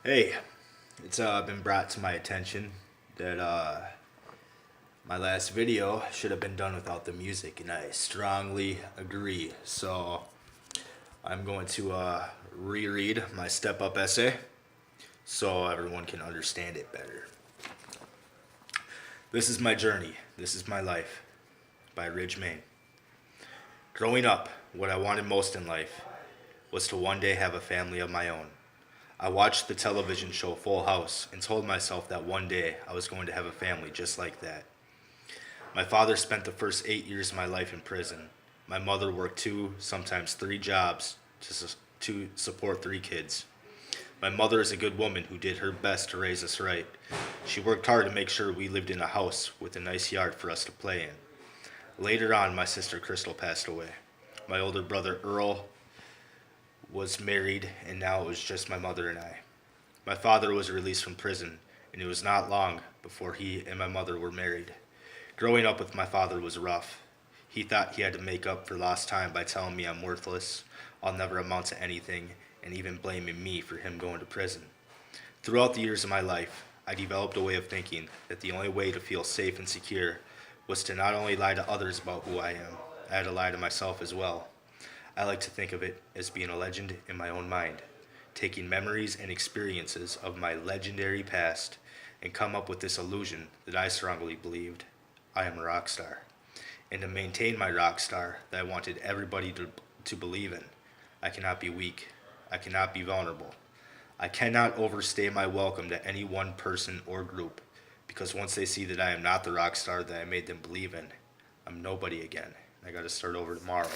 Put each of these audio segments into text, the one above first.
Hey, it's been brought to my attention that my last video should have been done without the music, and I strongly agree. So I'm going to reread my step up essay so everyone can understand it better. This is my journey. This is my life by Ridge, Maine. Growing up, what I wanted most in life was to one day have a family of my own. I watched the television show Full House and told myself that one day I was going to have a family just like that. My father spent the first 8 years of my life in prison. My mother worked two, sometimes three jobs to support three kids. My mother is a good woman who did her best to raise us right. She worked hard to make sure we lived in a house with a nice yard for us to play in. Later on, my sister Crystal passed away. My older brother Earl was married, and now it was just my mother and I. My father was released from prison, and it was not long before he and my mother were married. Growing up with my father was rough. He thought he had to make up for lost time by telling me I'm worthless, I'll never amount to anything, and even blaming me for him going to prison. Throughout the years of my life, I developed a way of thinking that the only way to feel safe and secure was to not only lie to others about who I am, I had to lie to myself as well. I like to think of it as being a legend in my own mind, taking memories and experiences of my legendary past and come up with this illusion that I strongly believed I am a rock star. And to maintain my rock star that I wanted everybody to believe in, I cannot be weak. I cannot be vulnerable. I cannot overstay my welcome to any one person or group, because once they see that I am not the rock star that I made them believe in, I'm nobody again. I gotta start over tomorrow.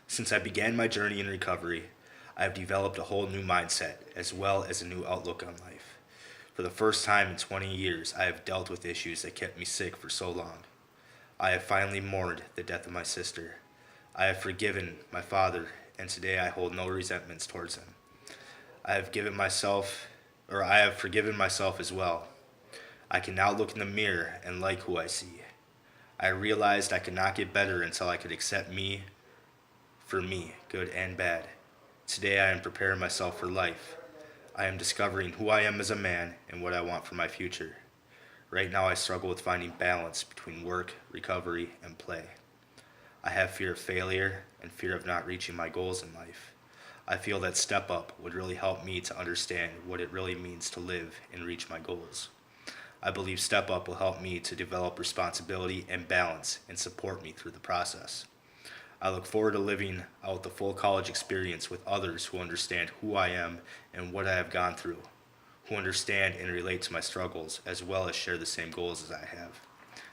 Since I began my journey in recovery, I have developed a whole new mindset as well as a new outlook on life. For the first time in 20 years, I have dealt with issues that kept me sick for so long. I have finally mourned the death of my sister. I have forgiven my father, and today I hold no resentments towards him. I have forgiven myself as well. I can now look in the mirror and like who I see. I realized I could not get better until I could accept me for me, good and bad. Today I am preparing myself for life. I am discovering who I am as a man and what I want for my future. Right now I struggle with finding balance between work, recovery, and play. I have fear of failure and fear of not reaching my goals in life. I feel that Step Up would really help me to understand what it really means to live and reach my goals. I believe Step Up will help me to develop responsibility and balance and support me through the process. I look forward to living out the full college experience with others who understand who I am and what I have gone through, who understand and relate to my struggles as well as share the same goals as I have.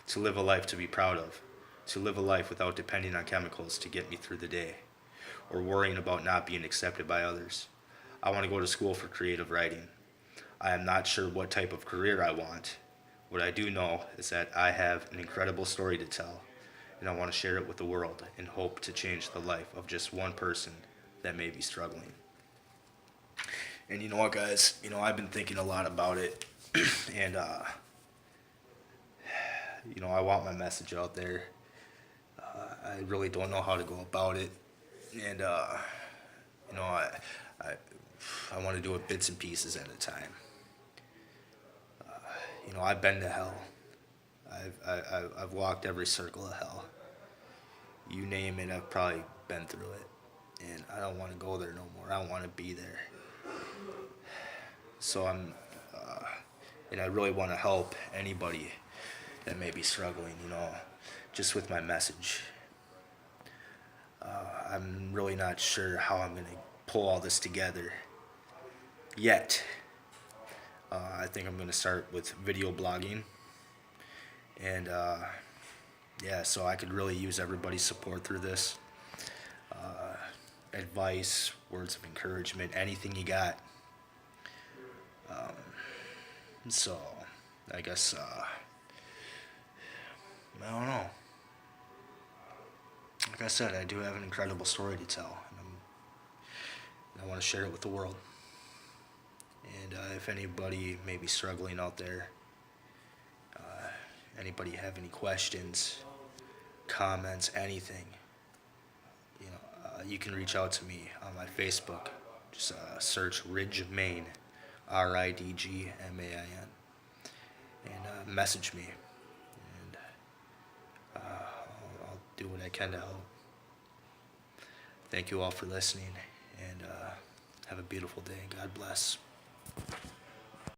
To live a life to be proud of, to live a life without depending on chemicals to get me through the day, or worrying about not being accepted by others. I want to go to school for creative writing. I am not sure what type of career I want. What I do know is that I have an incredible story to tell, and I want to share it with the world and hope to change the life of just one person that may be struggling. And you know what, guys? I've been thinking a lot about it, and I want my message out there. I really don't know how to go about it, and you know, I, I, I want to do it bits and pieces at a time. I've been to hell. I've walked every circle of hell. You name it, I've probably been through it, and I don't want to go there no more. I don't want to be there. So and I really want to help anybody that may be struggling. Just with my message. I'm really not sure how I'm gonna pull all this together yet. I think I'm gonna start with video blogging, and yeah, so I could really use everybody's support through this. Advice, words of encouragement, anything you got. So, I guess, I don't know. Like I said, I do have an incredible story to tell, and I want to share it with the world. And if anybody may be struggling out there, anybody have any questions, comments, anything, you can reach out to me on my Facebook. Just search Ridge Main, RIDGMAIN, and message me, and I'll do what I can to help. Thank you all for listening, and have a beautiful day. God bless.